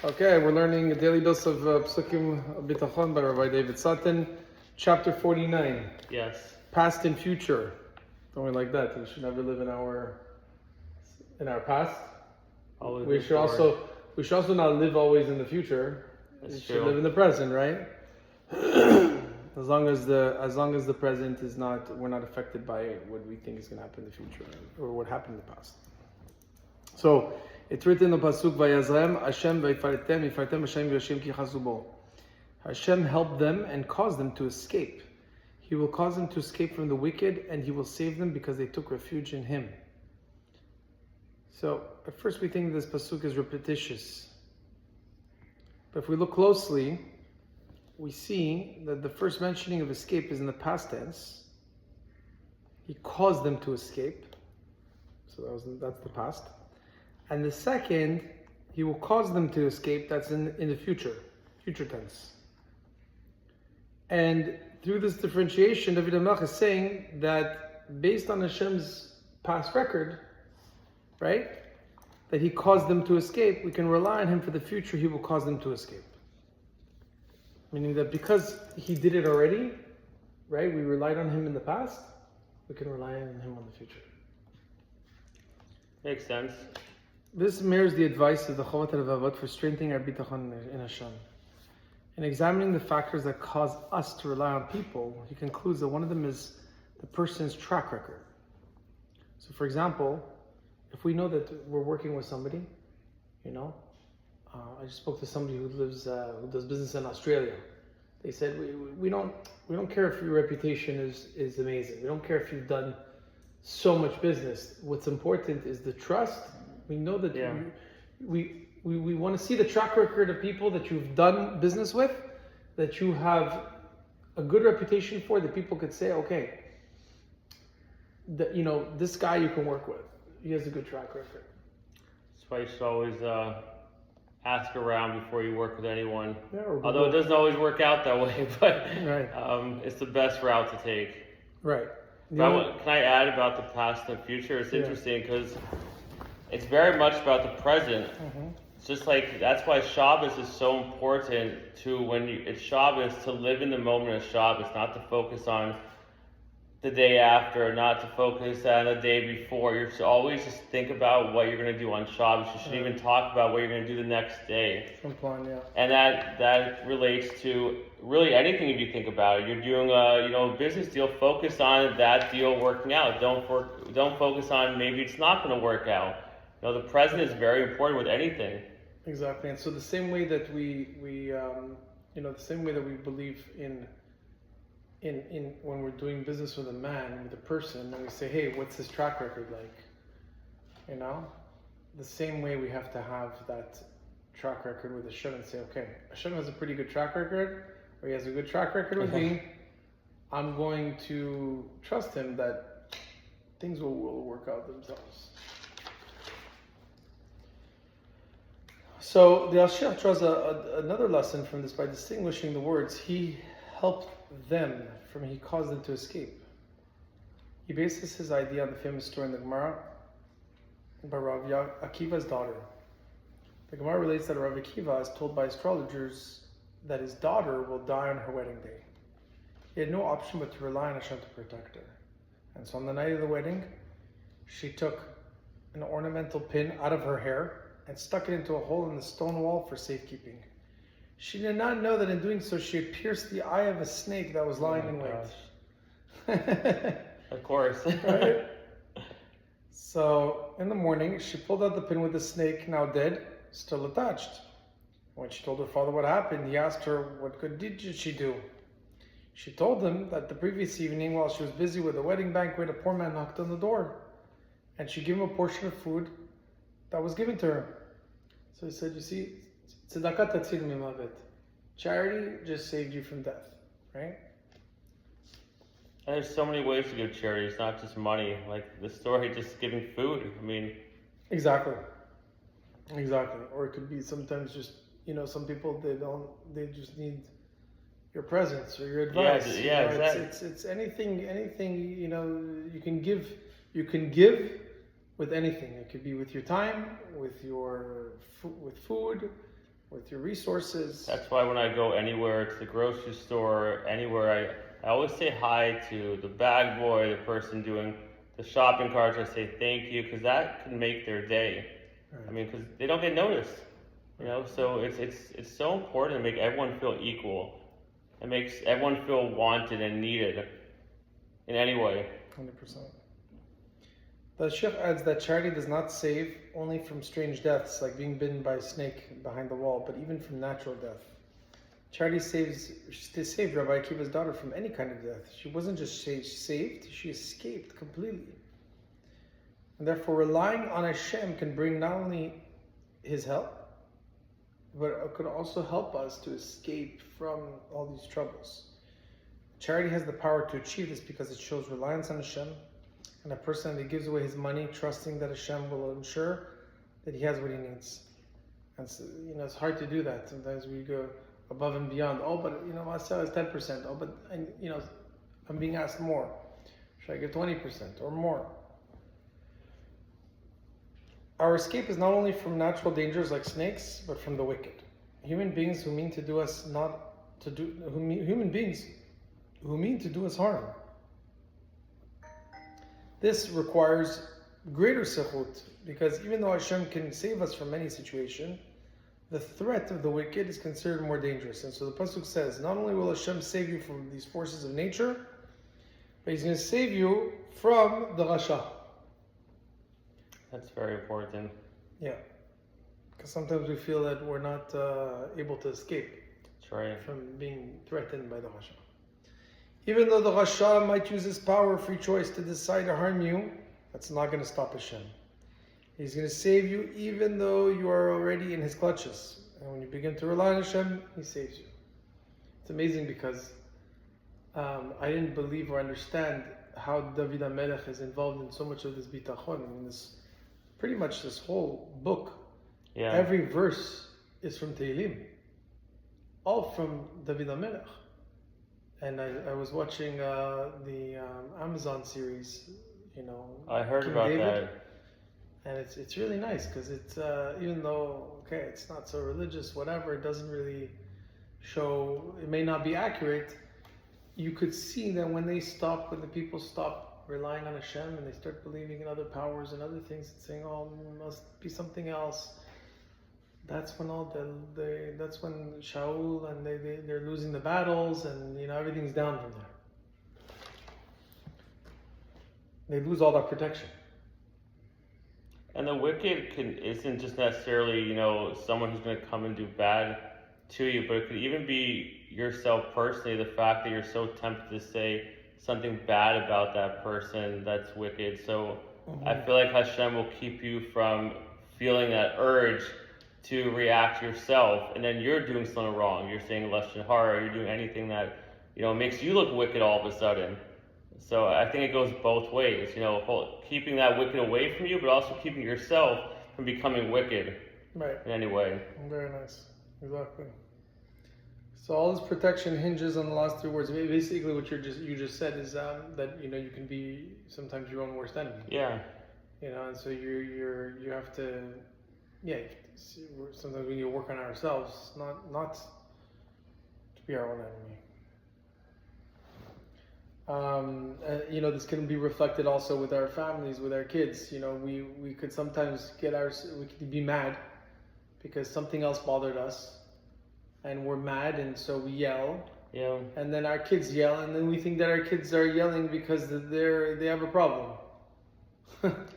Okay, we're learning a daily dose of Pesukim of Bitachon by Rabbi David Sutton, chapter 49. Yes. Past and future. Don't we like that? We should never live in our past. Always We should also not live always in the future. That's We should true. live in the present, right? as long as the present is not, we're not affected by what we think is going to happen in the future or what happened in the past. So it's written in the pasuk, "Vayazrem Hashem vayfartem Hashem v'Hashem ki chazubo." Hashem helped them and caused them to escape. He will cause them to escape from the wicked, and He will save them because they took refuge in Him. So at first we think this pasuk is repetitious, but if we look closely, we see that the first mentioning of escape is in the past tense. He caused them to escape, so that's the past. And the second, He will cause them to escape, that's in the future tense. And through this differentiation, David HaMelech is saying that based on Hashem's past record, right, that He caused them to escape, we can rely on Him for the future, He will cause them to escape. Meaning that because He did it already, right, we relied on Him in the past, we can rely on Him on the future. Makes sense. This mirrors the advice of the Chovat HaLevavot for strengthening our bitachon in Hashem. In examining the factors that cause us to rely on people, he concludes that one of them is the person's track record. So for example, if we know that we're working with somebody, I just spoke to somebody who does business in Australia. They said, we don't care if your reputation is amazing. We don't care if you've done so much business. What's important is the trust. We know that we want to see the track record of people that you've done business with, that you have a good reputation for, that people could say, okay, this guy you can work with. He has a good track record. That's why you should always ask around before you work with anyone. Yeah, although it doesn't always work out that way, but right. It's the best route to take. Right. Can I add about the past and future? It's interesting because it's very much about the present. Mm-hmm. It's just like, that's why Shabbos is so important it's Shabbos to live in the moment of Shabbos, not to focus on the day after, not to focus on the day before. You should always just think about what you're going to do on Shabbos. You should even talk about what you're going to do the next day. Some plan, yeah. And that relates to really anything if you think about it. You're doing a business deal, focus on that deal working out. Don't focus on maybe it's not going to work out. The present is very important with anything. Exactly, and so the same way that we the same way that we believe in when we're doing business with a man, with a person, and we say, hey, what's his track record like? The same way we have to have that track record with Hashem and say, okay, Hashem has a pretty good track record, or He has a good track record with me. I'm going to trust Him that things will work out themselves. So the Al-Shech draws another lesson from this by distinguishing the words, He helped them from He caused them to escape. He bases his idea on the famous story in the Gemara by Rav Akiva's daughter. The Gemara relates that Rav Akiva is told by astrologers that his daughter will die on her wedding day. He had no option but to rely on Hashem to protect her. And so on the night of the wedding, she took an ornamental pin out of her hair and stuck it into a hole in the stone wall for safekeeping. She did not know that in doing so, she had pierced the eye of a snake that was lying in wait. Of course. Right? So in the morning, she pulled out the pin with the snake, now dead, still attached. When she told her father what happened, he asked her what good deed did she do. She told him that the previous evening, while she was busy with a wedding banquet, a poor man knocked on the door, and she gave him a portion of food that was given to her. So he said, you see, tzedakah tatzil mimavet. Charity just saved you from death, right? And there's so many ways to give charity. It's not just money. Like the story, just giving food. I mean, exactly. Or it could be sometimes just some people they just need your presence or your advice. Exactly. It's anything you can give. You can give with anything. It could be with your time, with food, with your resources. That's why when I go anywhere, to the grocery store, anywhere, I always say hi to the bag boy, the person doing the shopping carts. I say thank you, because that can make their day. Right. I mean, because they don't get noticed, you know. So it's so important to make everyone feel equal. It makes everyone feel wanted and needed in any way. 100%. The Sheikh adds that charity does not save only from strange deaths, like being bitten by a snake behind the wall, but even from natural death. Charity saved Rabbi Akiva's daughter from any kind of death. She wasn't just saved, she escaped completely. And therefore, relying on Hashem can bring not only His help, but it could also help us to escape from all these troubles. Charity has the power to achieve this because it shows reliance on Hashem, and a person that gives away his money, trusting that Hashem will ensure that he has what he needs. And so, it's hard to do that. Sometimes we go above and beyond. Oh, but my sale is 10%. Oh, but I'm being asked more. Should I give 20% or more? Our escape is not only from natural dangers like snakes, but from the wicked. Human beings who mean to do us harm. This requires greater sechut, because even though Hashem can save us from any situation, the threat of the wicked is considered more dangerous. And so the Pasuk says, not only will Hashem save you from these forces of nature, but He's going to save you from the Rasha. That's very important. Yeah. Because sometimes we feel that we're not able to escape. That's right. From being threatened by the Rasha. Even though the Rasha might use his power, free choice, to decide to harm you, that's not going to stop Hashem. He's going to save you even though you are already in His clutches. And when you begin to rely on Hashem, He saves you. It's amazing because I didn't believe or understand how David HaMelech is involved in so much of this Bitachon. I mean, pretty much this whole book, every verse is from Tehillim. All from David HaMelech. And I was watching the Amazon series, I heard King about David, that. and it's really nice because it's even though it's not so religious, whatever, it doesn't really show. It may not be accurate. You could see that when the people stop relying on Hashem and they start believing in other powers and other things and saying, "Oh, it must be something else." That's when that's when Shaul and they're losing the battles, and everything's down from there. They lose all that protection. And the wicked isn't just necessarily someone who's going to come and do bad to you, but it could even be yourself personally. The fact that you're so tempted to say something bad about that person that's wicked. So I feel like Hashem will keep you from feeling that urge to react yourself, and then you're doing something wrong. You're saying lashon hara, or you're doing anything that makes you look wicked all of a sudden. So I think it goes both ways. Keeping that wicked away from you, but also keeping yourself from becoming wicked. Right. In any way. Very nice. Exactly. So all this protection hinges on the last three words. Basically, what you just said is that you can be sometimes your own worst enemy. Yeah. And so you have to. Sometimes we need to work on ourselves, not to be our own enemy. This can be reflected also with our families, with our kids. We could sometimes we could be mad because something else bothered us, and we're mad, and so we yell. Yeah. And then our kids yell, and then we think that our kids are yelling because they have a problem.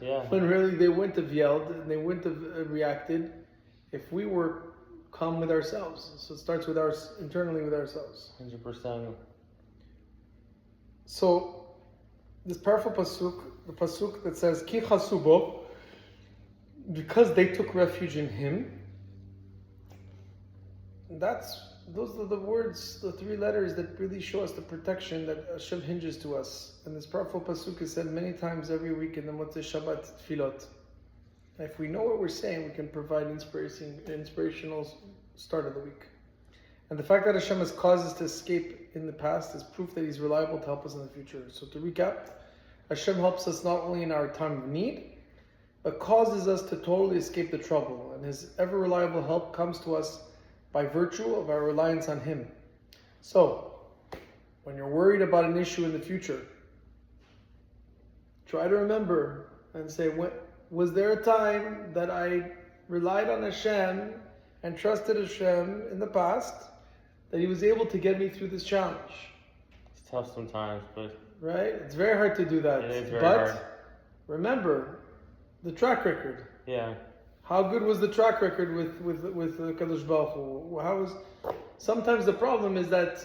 Yeah. When really they wouldn't have yelled and they wouldn't have reacted if we were calm with ourselves. So it starts with internally with ourselves. 100%. So this powerful pasuk, the pasuk that says Ki chasubo, because they took refuge in Him. Those are the words, the three letters that really show us the protection that Hashem hinges to us. And this powerful pasuk is said many times every week in the Motzei Shabbat Tfilot. If we know what we're saying, we can provide inspirational start of the week. And the fact that Hashem has caused us to escape in the past is proof that He's reliable to help us in the future. So to recap, Hashem helps us not only in our time of need, but causes us to totally escape the trouble. And His ever reliable help comes to us by virtue of our reliance on Him. So, when you're worried about an issue in the future, try to remember and say, was there a time that I relied on Hashem and trusted Hashem in the past, that He was able to get me through this challenge? It's tough sometimes, but... Right? It's very hard to do that. It is very hard. Remember the track record. Yeah. How good was the track record with Kadosh Baruch Hu? Sometimes the problem is that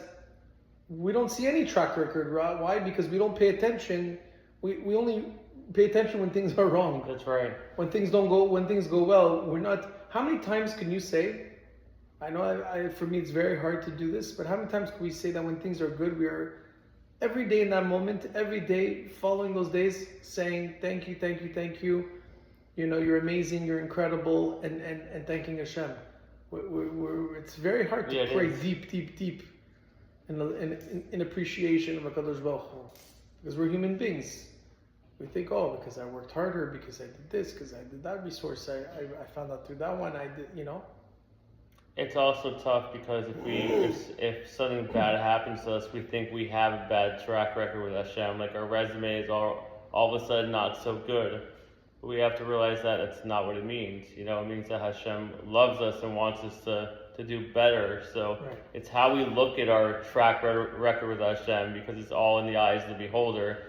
we don't see any track record. Why? Because we don't pay attention. We only pay attention when things are wrong. That's right. When things go well, we're not. How many times can you say? I know for me it's very hard to do this, but how many times can we say that when things are good, we are every day in that moment, every day following those days, saying thank you, thank you, thank you. You know, you're amazing, you're incredible, and thanking Hashem. It's very hard to pray deep in appreciation of HaKadosh Baruch Hu. Because we're human beings. We think, because I worked harder, because I did this, because I did that resource, I found out through that one, I did, you know. It's also tough because if something bad happens to us, we think we have a bad track record with Hashem. Like our resume is all of a sudden not so good. But we have to realize that it's not what it means. You know, it means that Hashem loves us and wants us to do better. So It's how we look at our track record with Hashem, because it's all in the eyes of the beholder.